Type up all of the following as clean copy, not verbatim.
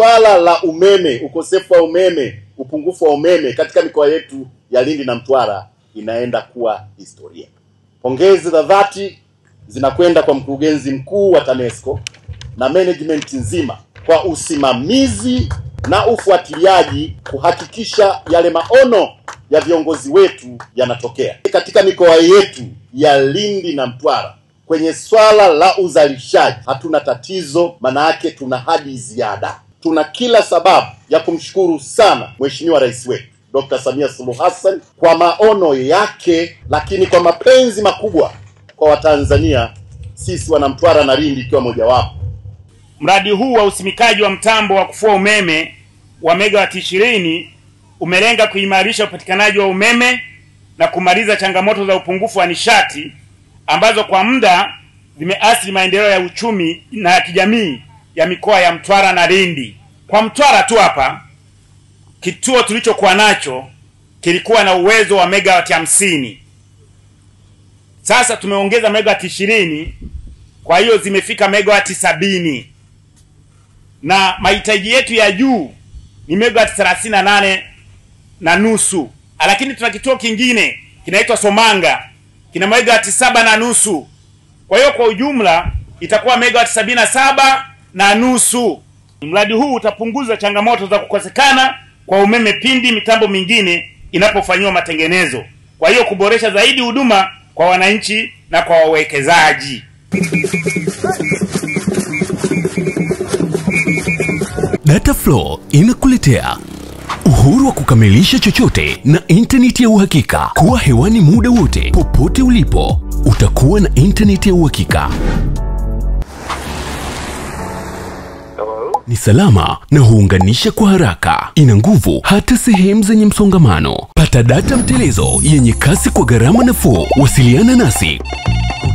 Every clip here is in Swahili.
swala la umeme, ukosefu wa umeme, upungufu wa umeme katika mikoa yetu ya Lindi na Mtwara inaenda kuwa historia. Pongezi za dhati zinakwenda kwa mkurugenzi mkuu wa TANESCO na management nzima kwa usimamizi na ufuatiliaji kuhakikisha yale maono ya viongozi wetu yanatokea. Katika mikoa yetu ya Lindi na Mtwara kwenye swala la uzalishaji hatuna tatizo, maana yake tuna hadi ziada. Tuna kila sababu ya kumshukuru sana Mheshimiwa Rais wetu Dr. Samia Suluhu Hassan kwa maono yake, lakini kwa mapenzi makubwa kwa Watanzania, sisi wana Mtwara na Lindi ikiwa mojawapo. Mradi huu wa usimikaji wa mtambo wa kufua umeme wa megawati 20 umelenga kuimarisha upatikanaji wa umeme na kumaliza changamoto za upungufu wa nishati ambazo kwa muda zimeathiri maendeleo ya uchumi na ya kijamii ya mikoa ya Mtwara na Lindi. Kwa Mtwara tu hapa, kituo tulichokuwa nacho kilikuwa na uwezo wa megawati 50. Sasa tumeongeza megawati 20, kwa hiyo zimefika megawati 70. Na mahitaji yetu ya juu ni megawati 38 na nusu. Lakini tuna kituo kingine kinaitwa Somanga, kina megawati 7 na nusu. Kwa hiyo kwa ujumla itakuwa megawati 77 na nusu. Mradi huu utapunguza changamoto za kukosekana kwa umeme pindi mitambo mingine inapofanywa matengenezo. Kwa hiyo kuboresha zaidi huduma kwa wananchi na kwa wawekezaji. Dataflow inakuletea uhuru wa kukamilisha chochote na internet ya uhakika. Kuwa hewani muda wote, popote ulipo, utakuwa na internet ya uhakika. Ni salama na huunganisha kwa haraka. Ina nguvu hata sehemu zenye msongamano. Pata data mtelezo yenye kasi kwa gharama nafuu. Wasiliana nasi.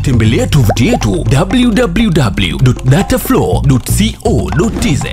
Tembelea tovuti yetu www.dataflow.co.tz.